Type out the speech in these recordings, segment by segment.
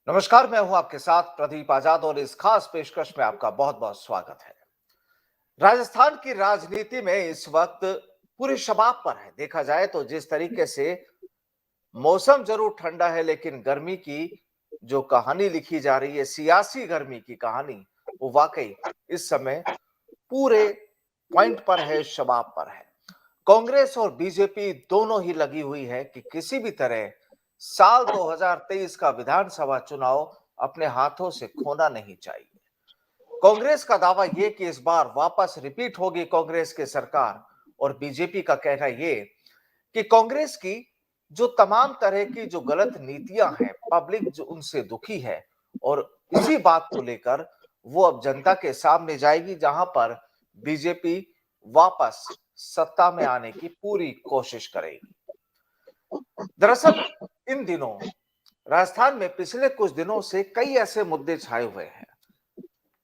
नमस्कार, मैं हूं आपके साथ प्रदीप आजाद और इस खास पेशकश में आपका बहुत बहुत स्वागत है। राजस्थान की राजनीति में इस वक्त पूरे शबाब पर है। देखा जाए तो जिस तरीके से मौसम जरूर ठंडा है, लेकिन गर्मी की जो कहानी लिखी जा रही है, सियासी गर्मी की कहानी, वो वाकई इस समय पूरे पॉइंट पर है, शबाब पर है। कांग्रेस और बीजेपी दोनों ही लगी हुई है कि किसी भी तरह साल 2023 का विधानसभा चुनाव अपने हाथों से खोना नहीं चाहिए। कांग्रेस का दावा यह कि इस बार वापस रिपीट होगी कांग्रेस की सरकार, और बीजेपी का कहना यह कि कांग्रेस की जो तमाम तरह की जो गलत नीतियां हैं, पब्लिक जो उनसे दुखी है, और इसी बात को लेकर वो अब जनता के सामने जाएगी, जहां पर बीजेपी वापस सत्ता में आने की पूरी कोशिश करेगी। दरअसल इन दिनों राजस्थान में पिछले कुछ दिनों से कई ऐसे मुद्दे छाए हुए हैं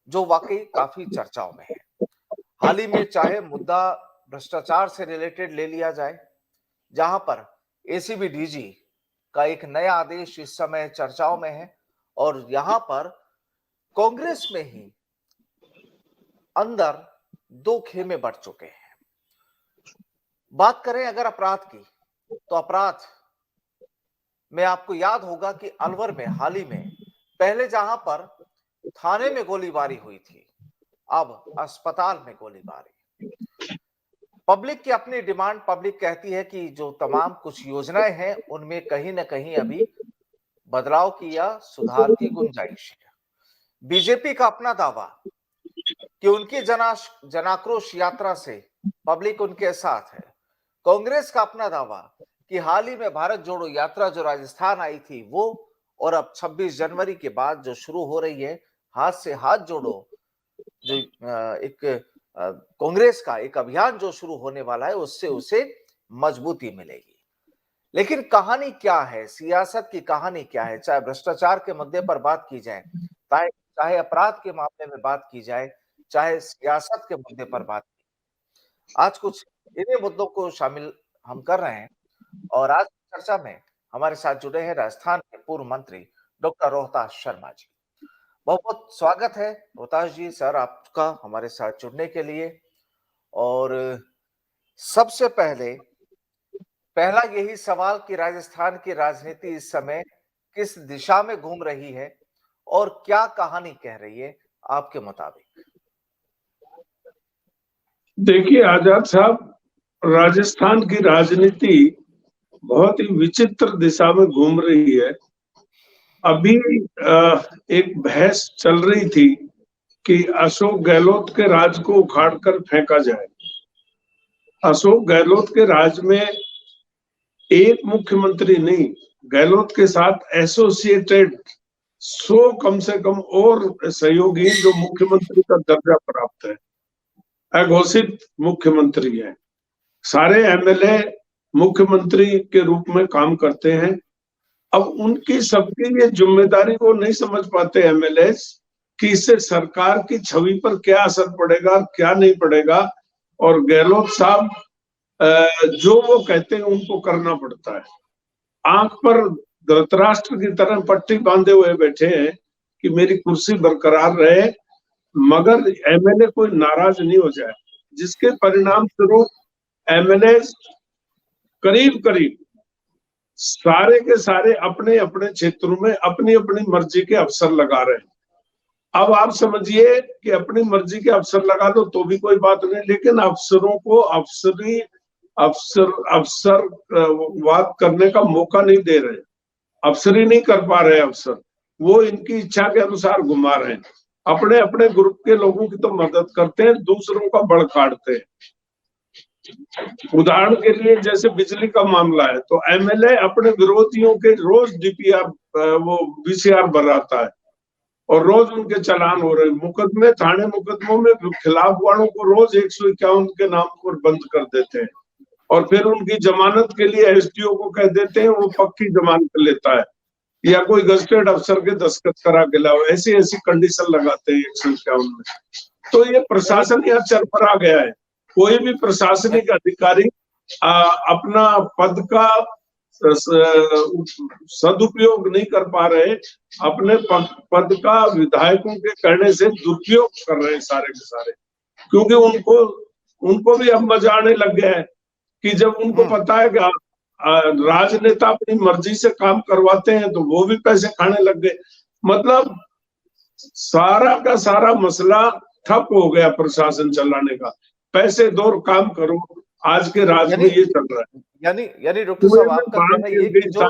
जो वाकई काफी चर्चाओं में है। हाल ही में चाहे मुद्दा भ्रष्टाचार से रिलेटेड ले लिया जाए, जहां पर एसीबी डीजी का एक नया आदेश इस समय चर्चाओं में है, और यहां पर कांग्रेस में ही अंदर दो खेमे बढ़ चुके हैं। बात करें अगर अपराध की, तो अपराध में आपको याद होगा कि अलवर में हाल ही में पहले जहां पर थाने में गोलीबारी हुई थी, अब अस्पताल में गोलीबारी। पब्लिक की अपनी डिमांड, पब्लिक कहती है कि जो तमाम कुछ योजनाएं हैं उनमें कहीं ना कहीं अभी बदलाव की या सुधार की गुंजाइश है। बीजेपी का अपना दावा कि उनकी जनाक्रोश यात्रा से पब्लिक उनके साथ है। कांग्रेस का अपना दावा कि हाल ही में भारत जोड़ो यात्रा जो राजस्थान आई थी वो, और अब 26 जनवरी के बाद जो शुरू हो रही है हाथ से हाथ जोड़ो, जो एक कांग्रेस का एक अभियान जो शुरू होने वाला है, उससे उसे मजबूती मिलेगी। लेकिन कहानी क्या है, सियासत की कहानी क्या है? चाहे भ्रष्टाचार के मुद्दे पर बात की जाए, चाहे अपराध के मामले में बात की जाए, चाहे सियासत के मुद्दे पर बात की, आज कुछ इन्हीं मुद्दों को शामिल हम कर रहे हैं। और आज चर्चा में हमारे साथ जुड़े हैं राजस्थान के पूर्व मंत्री डॉक्टर रोहतास शर्मा जी। बहुत बहुत स्वागत है रोहतास जी, सर, आपका हमारे साथ जुड़ने के लिए। और सबसे पहला यही सवाल कि राजस्थान की राजनीति इस समय किस दिशा में घूम रही है और क्या कहानी कह रही है आपके मुताबिक? देखिए आजाद साहब, राजस्थान की राजनीति बहुत ही विचित्र दिशा में घूम रही है। अभी एक बहस चल रही थी कि अशोक गहलोत के राज को उखाड़कर फेंका जाए। अशोक गहलोत के राज में एक मुख्यमंत्री नहीं, गहलोत के साथ एसोसिएटेड 100 कम से कम और सहयोगी जो मुख्यमंत्री का दर्जा प्राप्त है, अघोषित मुख्यमंत्री है। सारे एमएलए मुख्यमंत्री के रूप में काम करते हैं। अब उनकी सबकी ये जिम्मेदारी को नहीं समझ पाते एमएलए कि इससे सरकार की छवि पर क्या असर पड़ेगा, क्या नहीं पड़ेगा। और गहलोत साहब जो वो कहते हैं उनको करना पड़ता है। आंख पर धृतराष्ट्र की तरह पट्टी बांधे हुए बैठे हैं कि मेरी कुर्सी बरकरार रहे, मगर एमएलए कोई नाराज नहीं हो जाए, जिसके परिणाम स्वरूप एमएलए करीब करीब सारे के सारे अपने अपने क्षेत्रों में अपनी अपनी मर्जी के अफसर लगा रहे हैं। अब आप समझिए कि अपनी मर्जी के अफसर लगा दो तो भी कोई बात नहीं, लेकिन अफसरों को अफसरवाद करने का मौका नहीं दे रहे, अफसरी नहीं कर पा रहे अफसर, वो इनकी इच्छा के अनुसार घुमा रहे हैं। अपने अपने ग्रुप के लोगों की तो मदद करते हैं, दूसरों का बड़ काटते हैं। उदाहरण के लिए जैसे बिजली का मामला है, तो एमएलए अपने विरोधियों के रोज डीपीआर वो वीसीआर बनाता है और रोज उनके चालान हो रहे हैं। मुकदमे, थाने मुकदमों में खिलाफ वालों को रोज 151 के नाम पर बंद कर देते हैं, और फिर उनकी जमानत के लिए एसडीओ को कह देते हैं, वो पक्की जमानत लेता है, या कोई गजटेड अफसर के दस्तखत करा के लाओ, ऐसी ऐसी कंडीशन लगाते हैं 151 में। तो ये प्रशासन यहाँ चरमरा गया है। कोई भी प्रशासनिक अधिकारी अपना पद का सदुपयोग नहीं कर पा रहे, अपने पद का विधायकों के करने से दुरुपयोग कर रहे हैं सारे के सारे। क्योंकि उनको भी अब मजा आने लग गया है कि जब उनको पता है कि राजनेता अपनी मर्जी से काम करवाते हैं तो वो भी पैसे खाने लग गए। मतलब सारा का सारा मसला ठप हो गया प्रशासन चलाने का। पैसे दो और काम करो, आज के राज्य में ये चल रहा है। यानी डॉक्टर साहब आपका कहना ये कि जो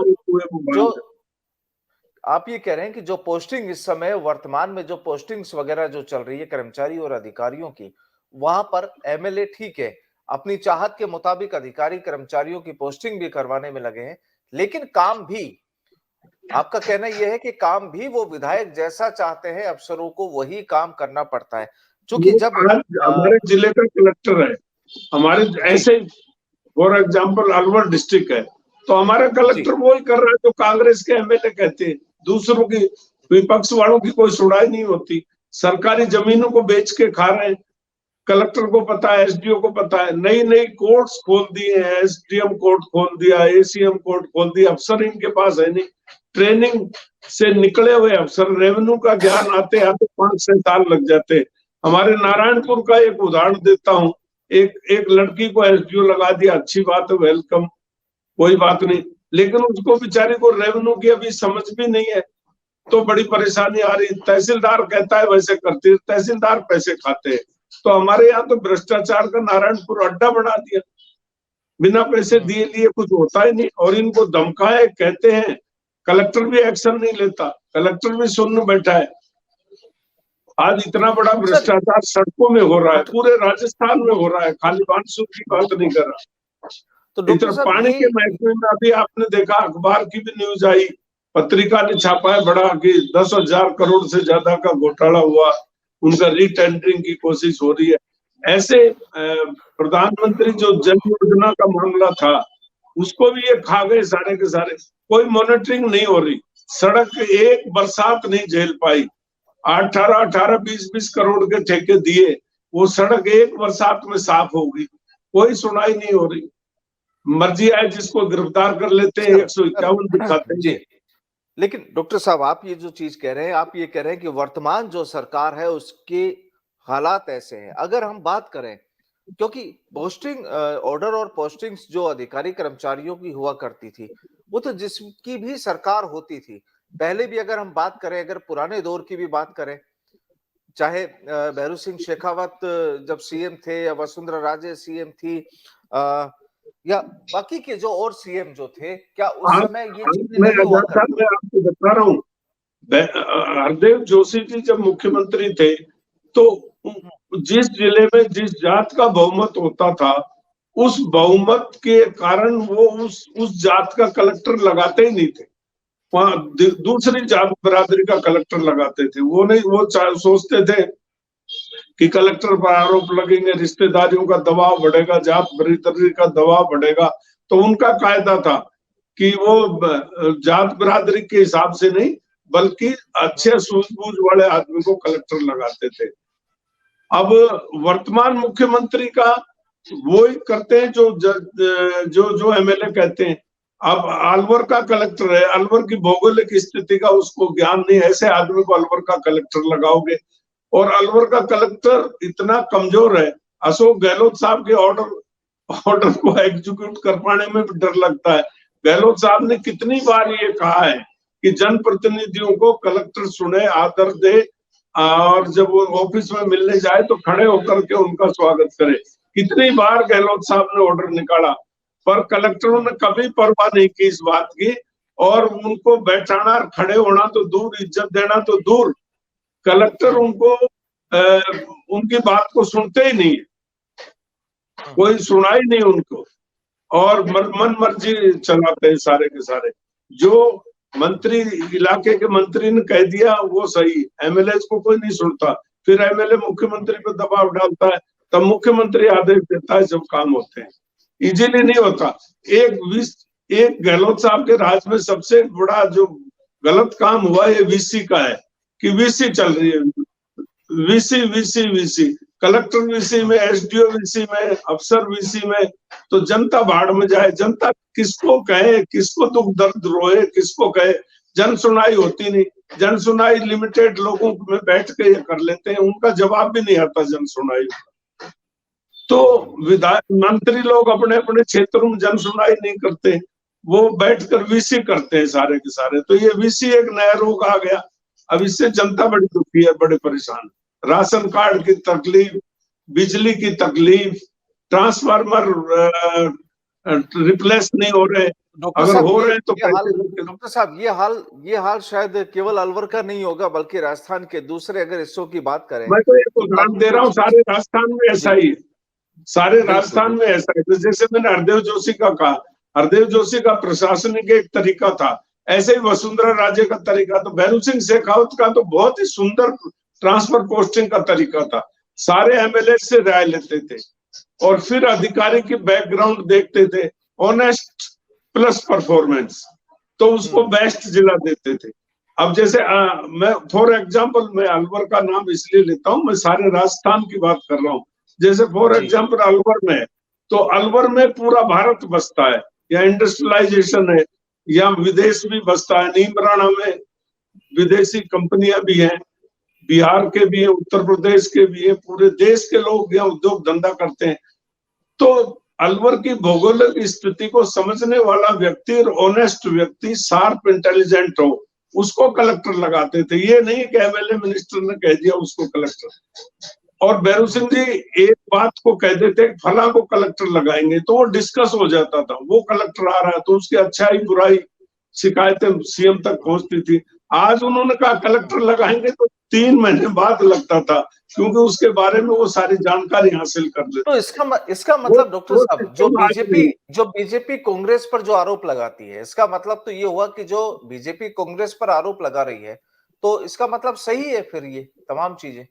आप ये कह रहे हैं कि जो पोस्टिंग इस समय वर्तमान में जो पोस्टिंग्स वगैरह जो चल रही है कर्मचारी और अधिकारियों की, वहां पर एमएलए ठीक है अपनी चाहत के मुताबिक अधिकारी कर्मचारियों की पोस्टिंग भी करवाने में लगे हैं, लेकिन काम भी आपका कहना यह है कि काम भी वो विधायक जैसा चाहते हैं अफसरों को वही काम करना पड़ता है। क्योंकि जब हमारे जिले का कलेक्टर है, हमारे ऐसे फॉर एग्जाम्पल अलवर डिस्ट्रिक्ट है, तो हमारा कलेक्टर वही कर रहा है जो कांग्रेस के एमएलए कहते हैं। दूसरों की, विपक्ष वालों की कोई सुनाई नहीं होती। सरकारी जमीनों को बेच के खा रहे हैं। कलेक्टर को पता है, एसडीओ को पता है। नई नई कोर्ट्स खोल दिए हैं, एसडीएम कोर्ट खोल दिया, एसीएम कोर्ट खोल दिया। अफसर इनके पास है नहीं। ट्रेनिंग से निकले हुए अफसर, रेवेन्यू का ज्ञान आते आते 5-6 साल लग जाते हैं। हमारे नारायणपुर का एक उदाहरण देता हूँ। एक लड़की को एसडीओ लगा दिया, अच्छी बात है, वेलकम, कोई बात नहीं। लेकिन उसको बेचारी को रेवेन्यू की अभी समझ भी नहीं है, तो बड़ी परेशानी आ रही। तहसीलदार कहता है वैसे करती है, तहसीलदार पैसे खाते हैं। तो हमारे यहाँ तो भ्रष्टाचार का नारायणपुर अड्डा बना दिया, बिना पैसे दिए लिए कुछ होता ही नहीं। और इनको धमकाए कहते हैं, कलेक्टर भी एक्शन नहीं लेता, कलेक्टर भी सुनने बैठा है। आज इतना बड़ा भ्रष्टाचार सड़कों में हो रहा है, पूरे राजस्थान में हो रहा है, खाली बानसूर की बात नहीं कर रहा। तो इतना पानी के महकमे में अभी आपने देखा, अखबार की भी न्यूज आई, पत्रिका ने छापा है बड़ा कि 10,000 करोड़ से ज्यादा का घोटाला हुआ, उनका रीटेंडरिंग की कोशिश हो रही है। ऐसे प्रधानमंत्री जो जन योजना का मामला था, उसको भी ये खा गए सारे के सारे। कोई मॉनिटरिंग नहीं हो रही, सड़क एक बरसात नहीं झेल पाई। 18 20 करोड़ के ठेके दिए, वो सड़क एक बरसात में साफ होगी, कोई सुनाई नहीं हो रही। मर्जी आए जिसको गिरफ्तार कर लेते हैं, 151 दिखाते हैं। लेकिन डॉक्टर साहब, आप ये जो चीज कह रहे हैं, आप ये कह रहे हैं कि वर्तमान जो सरकार है उसके हालात ऐसे हैं। अगर हम बात करें, क्योंकि पोस्टिंग ऑर्डर और पोस्टिंग्स जो अधिकारी कर्मचारियों की हुआ करती थी, वो तो जिसकी भी सरकार होती थी पहले भी, अगर हम बात करें, अगर पुराने दौर की भी बात करें, चाहे भैरू सिंह शेखावत जब सीएम थे या वसुंधरा राजे सीएम थी, या बाकी के जो और सीएम जो थे, क्या उस समय ये चीजें नहीं हुआ करती? मैं आपको बता रहा हूँ, हरदेव जोशी जी जब मुख्यमंत्री थे तो जिस जिले में जिस जात का बहुमत होता था, उस बहुमत के कारण वो उस जात का कलेक्टर लगाते ही नहीं थे। वहां दूसरी जात बरादरी का कलेक्टर लगाते थे। वो नहीं, वो सोचते थे कि कलेक्टर पर आरोप लगेंगे, रिश्तेदारियों का दबाव बढ़ेगा, जात बरादरी का दबाव बढ़ेगा। तो उनका कायदा था कि वो जात बरादरी के हिसाब से नहीं, बल्कि अच्छे सूझबूझ वाले आदमी को कलेक्टर लगाते थे। अब वर्तमान मुख्यमंत्री का वो ही करते हैं जो एमएलए कहते हैं। अब अलवर का कलेक्टर है, अलवर की भौगोलिक स्थिति का उसको ज्ञान नहीं, ऐसे आदमी को अलवर का कलेक्टर लगाओगे। और अलवर का कलेक्टर इतना कमजोर है, अशोक गहलोत साहब के ऑर्डर को एग्जीक्यूट कर पाने में भी डर लगता है। गहलोत साहब ने कितनी बार ये कहा है कि जनप्रतिनिधियों को कलेक्टर सुने, आदर दे, और जब वो ऑफिस में मिलने जाए तो खड़े होकर के उनका स्वागत करे। कितनी बार गहलोत साहब ने ऑर्डर निकाला, पर कलेक्टरों ने कभी परवाह नहीं की इस बात की। और उनको बैठाना, खड़े होना तो दूर, इज्जत देना तो दूर, कलेक्टर उनको उनकी बात को सुनते ही नहीं, कोई सुनाई नहीं उनको, और मन मर्जी चलाते हैं सारे के सारे। जो मंत्री, इलाके के मंत्री ने कह दिया वो सही, एमएलए को कोई नहीं सुनता। फिर एमएलए मुख्यमंत्री पर दबाव डालता है, तब मुख्यमंत्री आदेश देता है, जब काम होते हैं। इजीली नहीं होता। एक गहलोत साहब के राज में सबसे बड़ा जो गलत काम हुआ ये वीसी का है, कि वीसी चल रही है, VC VC VC. Collector VC में, एसडीओ वीसी में, अफसर वीसी में, तो जनता भाड़ में जाए। जनता किसको कहे, किसको दुख दर्द रोए, किसको कहे? जन सुनाई होती नहीं। जन सुनाई लिमिटेड लोगों में बैठ के ये कर लेते हैं, उनका जवाब भी नहीं आता जन सुनाई। तो विधायक मंत्री लोग अपने अपने क्षेत्रों में जन सुनाई नहीं करते, वो बैठकर वीसी करते हैं सारे के सारे। तो ये वीसी एक नया रोग आ गया। अब इससे जनता बड़ी दुखी है, बड़े परेशान। राशन कार्ड की तकलीफ, बिजली की तकलीफ, ट्रांसफार्मर रिप्लेस नहीं हो रहे, अगर हो रहे हैं तो डॉक्टर साहब ये हाल शायद केवल अलवर का नहीं होगा, बल्कि राजस्थान के दूसरे अगर हिस्सों की बात करें, मैं तो एक उदाहरण दे रहा हूँ, सारे राजस्थान में ऐसा ही है। सारे राजस्थान में ऐसा है। तो जैसे मैंने हरदेव जोशी का कहा, हरदेव जोशी का प्रशासनिक एक तरीका था, ऐसे ही वसुंधरा राजे का तरीका। तो भैरू सिंह शेखावत का तो बहुत ही सुंदर ट्रांसफर पोस्टिंग का तरीका था। सारे एमएलए से राय लेते थे और फिर अधिकारी की बैकग्राउंड देखते थे, ऑनेस्ट प्लस परफॉर्मेंस, तो उसको बेस्ट जिला देते थे। अब जैसे मैं फॉर एग्जांपल, मैं अलवर का नाम इसलिए लेता हूं, मैं सारे राजस्थान की बात कर रहा हूं। जैसे फॉर एग्जांपल अलवर में, तो अलवर में पूरा भारत बसता है, या इंडस्ट्रियलाइजेशन है, या विदेश भी बसता है। नीमराणा में विदेशी कंपनियां भी हैं, बिहार के भी हैं, उत्तर प्रदेश के भी हैं, पूरे देश के लोग यहाँ उद्योग धंधा करते हैं। तो अलवर की भौगोलिक स्थिति को समझने वाला व्यक्ति और ऑनेस्ट व्यक्ति, शार्प इंटेलिजेंट हो, उसको कलेक्टर लगाते थे। ये नहीं कि एमएलए मिनिस्टर ने कह दिया उसको कलेक्टर। और भैरू सिंह जी एक बात को कह देते, फला को कलेक्टर लगाएंगे, तो वो डिस्कस हो जाता था। वो कलेक्टर आ रहा है तो उसकी अच्छाई बुराई शिकायतें सीएम तक पहुंचती थी। आज उन्होंने कहा कलेक्टर लगाएंगे, तो 3 महीने बाद लगता था, क्योंकि उसके बारे में वो सारी जानकारी हासिल कर लेते। तो इसका मतलब डॉक्टर साहब, जो बीजेपी कांग्रेस पर जो आरोप लगाती है, इसका मतलब तो ये हुआ कि जो बीजेपी कांग्रेस पर आरोप लगा रही है, तो इसका मतलब सही है फिर ये तमाम चीजें?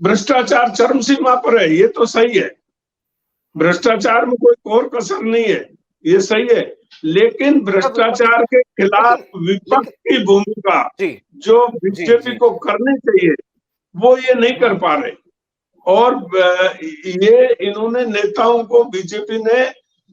भ्रष्टाचार चरम सीमा पर है, ये तो सही है। भ्रष्टाचार में कोई और कसर नहीं है, ये सही है। लेकिन भ्रष्टाचार के खिलाफ विपक्ष की भूमिका जो बीजेपी को करनी चाहिए, वो ये नहीं कर पा रहे। और ये इन्होंने नेताओं को, बीजेपी ने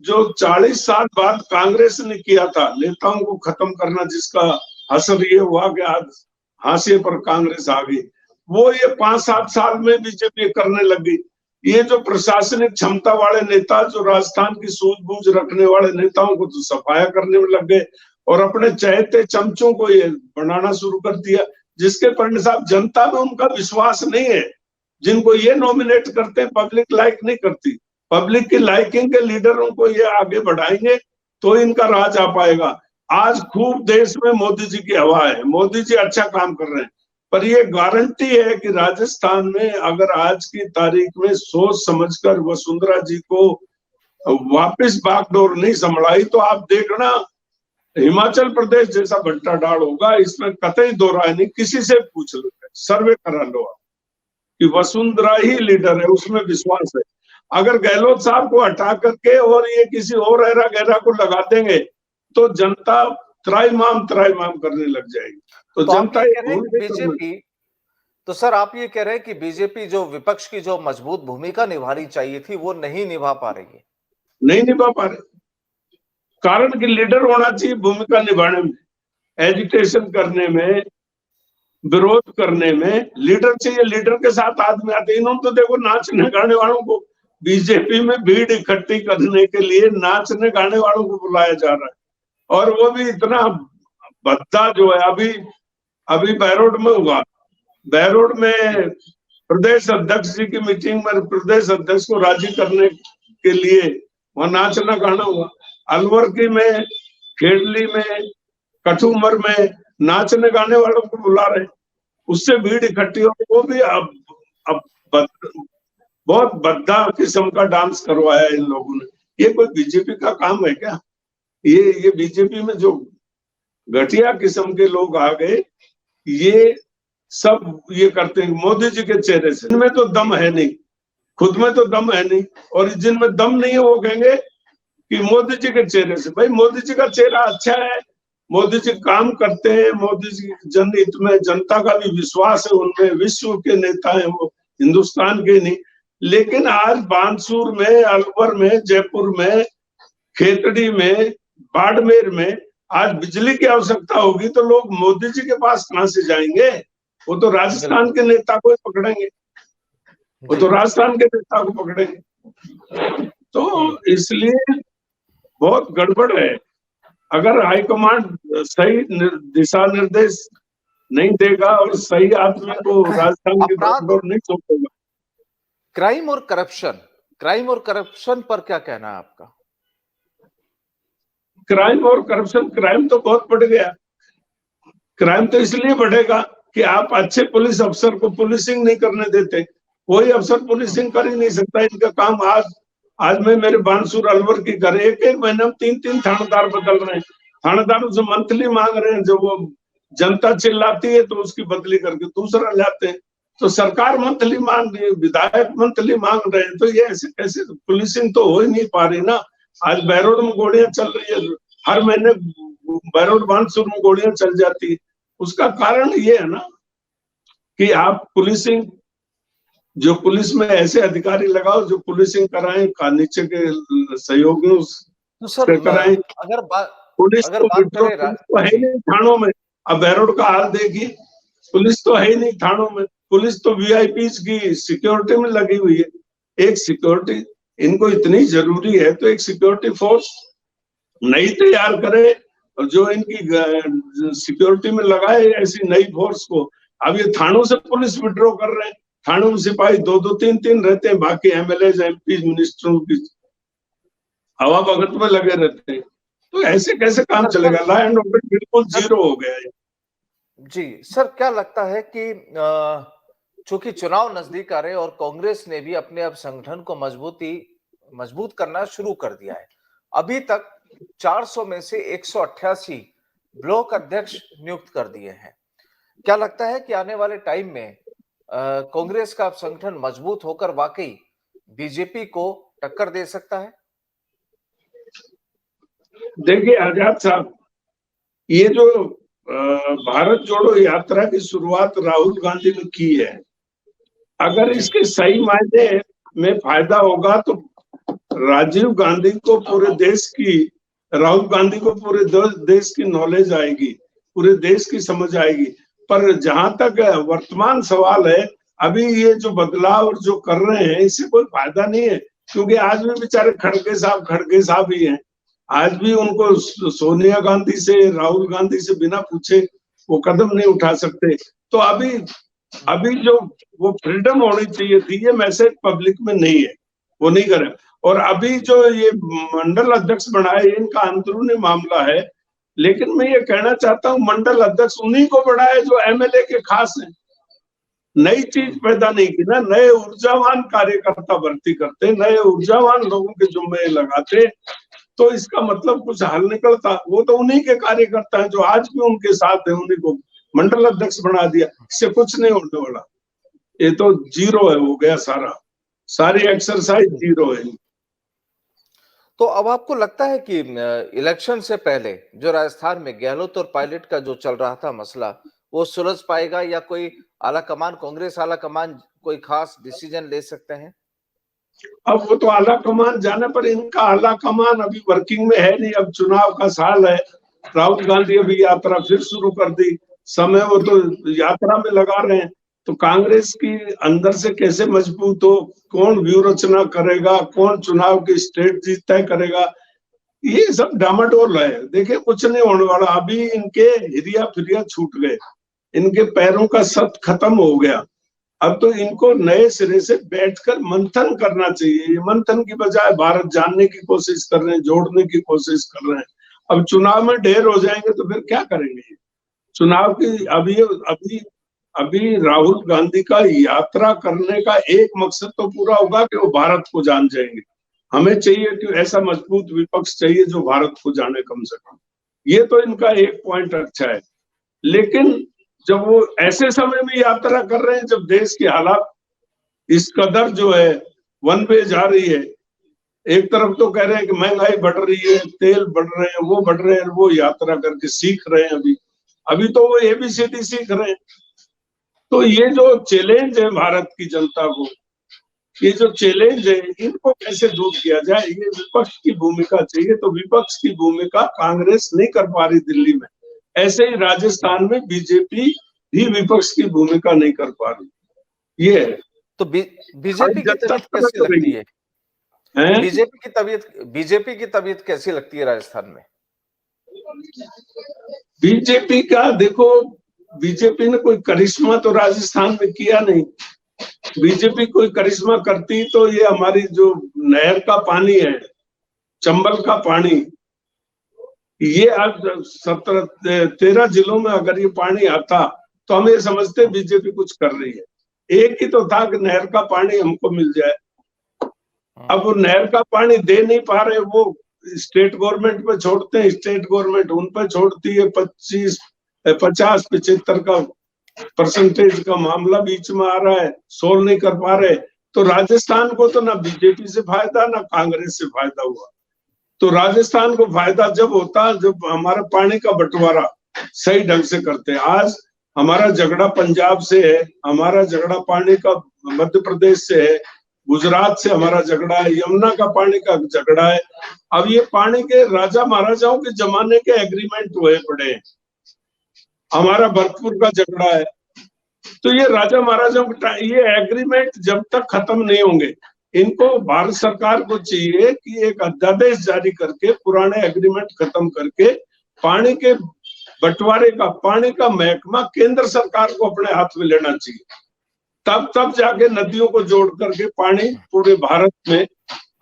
जो 40 साल बाद कांग्रेस ने किया था, नेताओं को खत्म करना, जिसका असर ये हुआ कि आज हाशिए पर कांग्रेस आ गई, वो ये 5-7 साल में बीजेपी करने लगी। ये जो प्रशासनिक क्षमता वाले नेता, जो राजस्थान की सूझबूझ रखने वाले नेताओं को तो सफाया करने में लग गए और अपने चहेते चमचों को ये बनाना शुरू कर दिया, जिसके परिणाम जनता में उनका विश्वास नहीं है। जिनको ये नॉमिनेट करते हैं, पब्लिक लाइक नहीं करती। पब्लिक की लाइकिंग के लीडरों को ये आगे बढ़ाएंगे तो इनका राज आ पाएगा। आज खूब देश में मोदी जी की हवा है, मोदी जी अच्छा काम कर रहे हैं, पर ये गारंटी है कि राजस्थान में अगर आज की तारीख में सोच समझकर वसुंधरा जी को वापस बागडोर नहीं संभलाई, तो आप देखना हिमाचल प्रदेश जैसा भट्टा डाल होगा। इसमें कतई दो राय नहीं, किसी से पूछ लो, सर्वे करा लो आप कि वसुंधरा ही लीडर है, उसमें विश्वास है। अगर गहलोत साहब को हटा करके और ये किसी और ऐरा गहरा को लगा देंगे, तो जनता त्राईमाम करने लग जाएगी। तो जनता बीजेपी, तो सर आप ये कह रहे हैं कि बीजेपी जो विपक्ष की जो मजबूत भूमिका निभानी चाहिए थी, वो नहीं निभा पा रही है? नहीं निभा पा रहे, कारण कि लीडर होना चाहिए भूमिका निभाने में, एजिटेशन करने में, विरोध करने में लीडर चाहिए। लीडर के साथ आदमी आते। इन्होंने तो देखो नाचने गाने वालों को, बीजेपी में भीड़ इकट्ठी करने के लिए नाचने गाने वालों को बुलाया जा रहा है, और वो भी इतना भद्दा जो है। अभी बहरोड में हुआ, बहरोड में प्रदेश अध्यक्ष जी की मीटिंग में प्रदेश अध्यक्ष को राजी करने के लिए वहां नाचना गाना हुआ। अलवर की में, खेड़ली में, कठुमर में नाचने गाने वालों को बुला रहे, उससे भीड़ इकट्ठी हो। वो भी अब बहुत भद्दा किस्म का डांस करवाया इन लोगों ने। ये कोई बीजेपी का काम है क्या? ये बीजेपी में जो घटिया किस्म के लोग आ गए, ये सब ये करते हैं मोदी जी के चेहरे से। इनमें तो दम है नहीं, खुद में तो दम है नहीं, और जिनमें दम नहीं है वो कहेंगे कि मोदी जी के चेहरे से। भाई मोदी जी का चेहरा अच्छा है, मोदी जी काम करते हैं, मोदी जी जनहित में जनता का भी विश्वास है उनमें, विश्व के नेता हैं वो, हिंदुस्तान के नहीं। लेकिन आज बानसूर में, अलवर में, जयपुर में, खेतड़ी में, बाड़मेर में आज बिजली की आवश्यकता होगी तो लोग मोदी जी के पास कहां से जाएंगे? वो तो राजस्थान के नेता को ही पकड़ेंगे, वो तो राजस्थान के नेता को पकड़ेंगे। तो इसलिए बहुत गड़बड़ है। अगर हाईकमांड सही दिशा निर्देश नहीं देगा और सही आदमी को राजस्थान की बागडोर नहीं सौंपेगा। क्राइम और करप्शन पर क्या कहना है आपका? क्राइम और करप्शन, क्राइम तो बहुत बढ़ गया। क्राइम तो इसलिए बढ़ेगा कि आप अच्छे पुलिस अफसर को पुलिसिंग नहीं करने देते। कोई अफसर पुलिसिंग कर ही नहीं सकता। इनका काम आज मैं मेरे बानसूर अलवर की घर, एक महीने में 3 थानेदार बदल रहे हैं। थानेदारों से मंथली मांग रहे हैं, जब वो जनता चिल्लाती है तो उसकी बदली करके दूसरा लाते हैं। तो सरकार मंथली मांग रही है, विधायक मंथली मांग रहे हैं, तो ये ऐसे कैसे? पुलिसिंग तो हो ही नहीं पा रही ना। आज बहरोड में गोलियां चल रही है, हर महीने बहरोड बानसूर में गोलियां चल जाती है। उसका कारण ये है ना कि आप पुलिसिंग, जो पुलिस में ऐसे अधिकारी लगाओ जो पुलिसिंग कराएं, नीचे के सहयोगियों से कराएं। पुलिस तो है ही नहीं थानों में। अब बहरोड का हाल देखिए, पुलिस तो है ही नहीं थानों में। पुलिस तो वीआईपीज की सिक्योरिटी में लगी हुई है। एक सिक्योरिटी इनको इतनी जरूरी है तो एक सिक्योरिटी फोर्स नई तैयार करे और जो इनकी सिक्योरिटी में लगाए ऐसी नई फोर्स को। अब ये थानों से पुलिस विड्रॉ कर रहे हैं। थानों में सिपाही 2-2, 3-3 रहते हैं, बाकी एमएलए, एमपी, मिनिस्टरों की हवा भगत में लगे रहते हैं। तो ऐसे कैसे काम चलेगा? लॉ एंड ऑर्डर बिल्कुल जीरो हो गया है। जी सर, क्या लगता है कि चूंकि चुनाव नजदीक आ रहे और कांग्रेस ने भी अपने अब संगठन को मजबूत करना शुरू कर दिया है। अभी तक 400 में से 188 ब्लॉक अध्यक्ष नियुक्त कर दिए हैं। क्या लगता है कि आने वाले टाइम में कांग्रेस का संगठन मजबूत होकर वाकई बीजेपी को टक्कर दे सकता है? देखिए आजाद साहब, ये जो भारत जोड़ो यात्रा की शुरुआत राहुल गांधी ने की है, अगर इसके सही मायने में फायदा होगा तो राजीव गांधी को पूरे देश की, राहुल गांधी को पूरे देश की नॉलेज आएगी, पूरे देश की समझ आएगी। पर जहां तक वर्तमान सवाल है, अभी ये जो बदलाव जो कर रहे हैं इससे कोई फायदा नहीं है, क्योंकि आज भी बेचारे खड़गे साहब ही हैं। आज भी उनको सोनिया गांधी से, राहुल गांधी से बिना पूछे वो कदम नहीं उठा सकते। तो अभी जो वो फ्रीडम होनी चाहिए थी, ये मैसेज पब्लिक में नहीं है, वो नहीं करे। और अभी जो ये मंडल अध्यक्ष बनाए, इनका अंदरूनी मामला है। लेकिन मैं ये कहना चाहता हूँ, मंडल अध्यक्ष उन्हीं को बनाए जो एमएलए के खास हैं। नई चीज पैदा नहीं की ना, नए ऊर्जावान कार्यकर्ता भर्ती करते, नए ऊर्जावान लोगों के जुम्मे लगाते तो इसका मतलब कुछ हल निकलता। वो तो उन्हीं के कार्यकर्ता हैं जो आज भी उनके साथ है, उन्हीं को मंडल अध्यक्ष बना दिया। इससे कुछ नहीं होने वाला, ये तो जीरो है, हो गया सारी एक्सरसाइज जीरो है। तो अब आपको लगता है कि इलेक्शन से पहले जो राजस्थान में गहलोत और पायलट का जो चल रहा था मसला, वो सुलझ पाएगा या कोई आला कमान, कांग्रेस आला कमान कोई खास डिसीजन ले सकते हैं? अब वो तो आला कमान जाने पर, इनका आला कमान अभी वर्किंग में है नहीं। अब चुनाव का साल है, राहुल गांधी अभी यात्रा फिर शुरू कर दी, समय वो तो यात्रा में लगा रहे हैं। तो कांग्रेस की अंदर से कैसे मजबूत हो, कौन व्यूह रचना करेगा, कौन चुनाव की स्ट्रेटजी तय करेगा, ये सब डामाडोल है। देखिए कुछ नहीं होने वाला। अभी इनके हिरिया फिरिया छूट गए, इनके पैरों का सत खत्म हो गया। अब तो इनको नए सिरे से बैठकर मंथन करना चाहिए। मंथन की बजाय भारत जानने की कोशिश कर रहे हैं, जोड़ने की कोशिश कर रहे हैं। अब चुनाव में ढेर हो जाएंगे तो फिर क्या करेंगे? चुनाव की अभी राहुल गांधी का यात्रा करने का एक मकसद तो पूरा होगा कि वो भारत को जान जाएंगे। हमें चाहिए कि ऐसा मजबूत विपक्ष चाहिए जो भारत को जाने कम से कम। ये तो इनका एक पॉइंट अच्छा है। लेकिन जब वो ऐसे समय में यात्रा कर रहे हैं जब देश की हालात इस कदर जो है वन वे जा रही है, एक तरफ तो कह रहे हैं कि महंगाई बढ़ रही है, तेल बढ़ रहे हैं, वो बढ़ रहे हैं, वो यात्रा करके सीख रहे हैं। अभी तो वो एबीसीडी सीख रहे हैं। तो ये जो चैलेंज है भारत की जनता को, ये जो चैलेंज है, इनको कैसे दूर किया जाए, ये विपक्ष की भूमिका चाहिए। तो विपक्ष की भूमिका कांग्रेस नहीं कर पा रही दिल्ली में, ऐसे ही राजस्थान में बीजेपी भी विपक्ष की भूमिका नहीं कर पा रही। ये है। तो बीजेपी की तबीयत कैसी लगती है? बीजेपी की तबीयत कैसी लगती है राजस्थान में? बीजेपी का देखो, बीजेपी ने कोई करिश्मा तो राजस्थान में किया नहीं। बीजेपी कोई करिश्मा करती तो ये हमारी जो नहर का पानी है, चंबल का पानी, ये आज 13 जिलों में अगर ये पानी आता तो हम ये समझते बीजेपी कुछ कर रही है। एक ही तो था कि नहर का पानी हमको मिल जाए। अब वो नहर का पानी दे नहीं पा रहे, वो स्टेट गवर्नमेंट पे छोड़ते हैं, स्टेट गवर्नमेंट उन पे छोड़ती है। 50-75 का परसेंटेज का मामला बीच में आ रहा है, सोल्व नहीं कर पा रहे। तो राजस्थान को तो ना बीजेपी से फायदा ना कांग्रेस से फायदा हुआ। तो राजस्थान को फायदा जब होता जब हमारा पानी का बंटवारा सही ढंग से करते। आज हमारा झगड़ा पंजाब से है, हमारा झगड़ा पानी का मध्य प्रदेश से है, गुजरात से हमारा झगड़ा है, यमुना का पानी का झगड़ा है। अब ये पानी के राजा महाराजाओं के जमाने के एग्रीमेंट हुए पड़े हैं, हमारा भरतपुर का झगड़ा है। तो ये राजा महाराजाओं का ये एग्रीमेंट जब तक खत्म नहीं होंगे, इनको भारत सरकार को चाहिए कि एक अध्यादेश जारी करके पुराने एग्रीमेंट खत्म करके पानी के बंटवारे का, पानी का महकमा केंद्र सरकार को अपने हाथ में लेना चाहिए। तब जाके नदियों को जोड़ करके पानी पूरे भारत में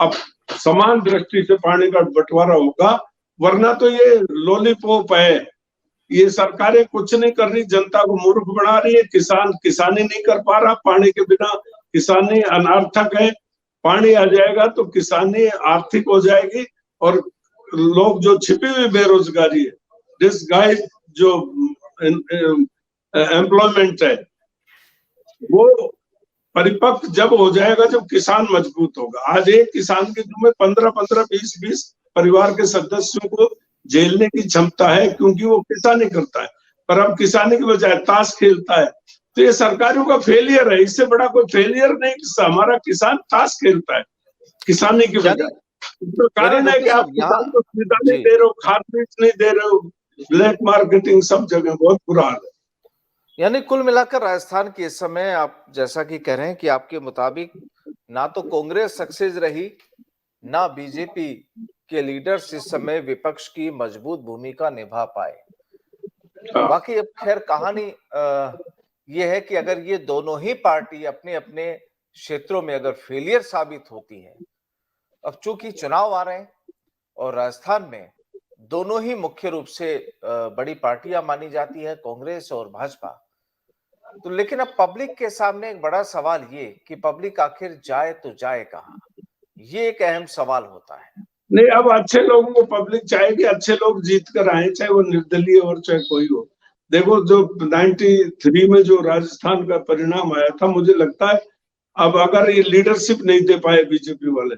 अब समान दृष्टि से पानी का बंटवारा होगा। वरना तो ये लॉलीपॉप है, ये सरकारें कुछ नहीं कर रही, जनता को मूर्ख बना रही है। किसान किसानी नहीं कर पा रहा, पानी के बिना किसानी अनार्थक है। पानी आ जाएगा तो किसानी आर्थिक हो जाएगी और लोग जो छिपी हुई बेरोजगारी है, डिसगाइज जो एम्प्लॉयमेंट है, वो परिपक्व जब हो जाएगा जब किसान मजबूत होगा। आज एक किसान के में 15-15, 20-20 परिवार के सदस्यों को झेलने की क्षमता है, क्योंकि वो किसानी करता है। पर अब किसानी की बजाय ताश खेलता है। तो ये सरकारों का फेलियर है, इससे बड़ा कोई फेलियर नहीं कि हमारा किसान ताश खेलता है किसानी की बजाय। तो कारण है कि आप किसान को सुविधा नहीं दे रहे हो, खाद बीज नहीं दे रहे हो, ब्लैक मार्केटिंग सब जगह बहुत बुरा हाल है। यानी कुल मिलाकर राजस्थान के इस समय आप जैसा कि कह रहे हैं कि आपके मुताबिक ना तो कांग्रेस सक्सेस रही, ना बीजेपी के लीडर्स इस समय विपक्ष की मजबूत भूमिका निभा पाए। बाकी अब खैर कहानी ये है कि अगर ये दोनों ही पार्टी अपने अपने क्षेत्रों में अगर फेलियर साबित होती है, अब चूंकि चुनाव आ रहे हैं और राजस्थान में दोनों ही मुख्य रूप से बड़ी पार्टियां मानी जाती है, कांग्रेस और भाजपा। तो लेकिन अब पब्लिक के सामने एक बड़ा सवाल ये कि पब्लिक आखिर जाए तो जाए कहां, ये एक अहम सवाल होता है। नहीं, अब अच्छे लोगों को पब्लिक चाहेगी, अच्छे लोग जीत कर आए, चाहे वो निर्दलीय और चाहे कोई हो। देखो जो 93 में जो राजस्थान का परिणाम आया था, मुझे लगता है अब अगर ये लीडरशिप नहीं दे पाए बीजेपी वाले,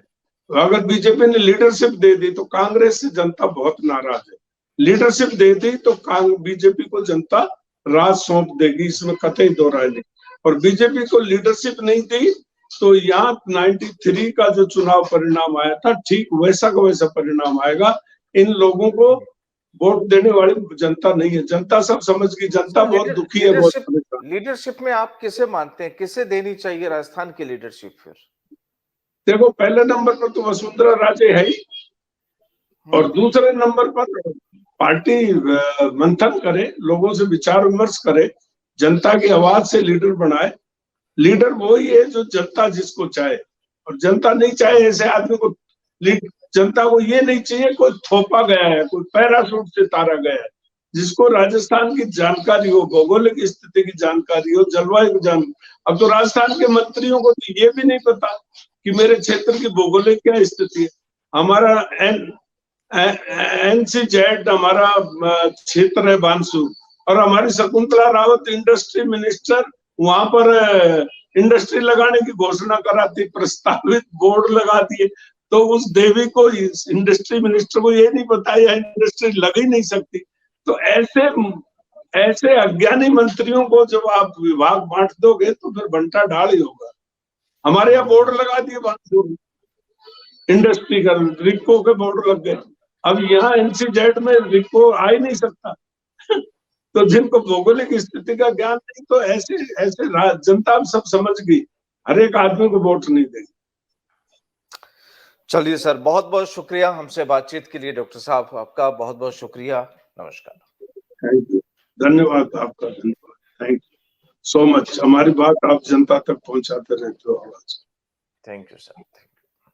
अगर बीजेपी ने लीडरशिप दे दी तो कांग्रेस से जनता बहुत नाराज है। लीडरशिप दे दी तो बीजेपी को जनता राज सौंप देगी, इसमें कतई दो राय नहीं। और बीजेपी को लीडरशिप नहीं दी तो यहाँ 93 का जो चुनाव परिणाम आया था, ठीक वैसा का वैसा परिणाम आएगा। इन लोगों को वोट देने वाली जनता नहीं है, जनता सब समझ गई, जनता बहुत दुखी है। लीडरशिप में आप किसे मानते हैं, किसे देनी चाहिए राजस्थान की लीडरशिप? फिर देखो, पहले नंबर पर तो वसुंधरा राजे है ही, और दूसरे नंबर पर पार्टी मंथन करे, लोगों से विचार विमर्श करे, जनता की आवाज से लीडर बनाए। लीडर वही है जो जनता जिसको चाहे, और जनता नहीं चाहे ऐसे आदमी को। जनता को ये नहीं चाहिए कोई थोपा गया है, कोई पैराशूट से तारा गया है। जिसको राजस्थान की जानकारी हो, भौगोलिक स्थिति की जानकारी हो, जलवायु की जानकारी। अब तो राजस्थान के मंत्रियों को तो ये भी नहीं पता कि मेरे क्षेत्र की भौगोलिक क्या स्थिति है। हमारा NCZ हमारा क्षेत्र है बानसूर, और हमारी शकुंतला रावत इंडस्ट्री मिनिस्टर वहां पर इंडस्ट्री लगाने की घोषणा कराती, प्रस्तावित बोर्ड लगा दिए। तो उस देवी को, इंडस्ट्री मिनिस्टर को ये नहीं पता, यह इंडस्ट्री लग ही नहीं सकती। तो ऐसे ऐसे अज्ञानी मंत्रियों को जब आप विभाग बांट दोगे तो फिर बंटा ढाल ही होगा। हमारे यहाँ बोर्ड लगा दिए बात, इंडस्ट्री का रिको के बोर्ड लग गए। अब यहाँ एनसीजेड में रिको आ ही नहीं सकता। तो जिनको भौगोलिक स्थिति का ज्ञान नहीं, तो ऐसे ऐसे जनता सब समझ गई, हर एक आदमी को वोट नहीं देगी। चलिए सर, बहुत बहुत शुक्रिया हमसे बातचीत के लिए। डॉक्टर साहब आपका बहुत बहुत शुक्रिया। नमस्कार। थैंक यू, धन्यवाद आपका, धन्यवाद, थैंक यू सो मच। हमारी बात आप जनता तक पहुंचाते रहते हो। Thank you sir.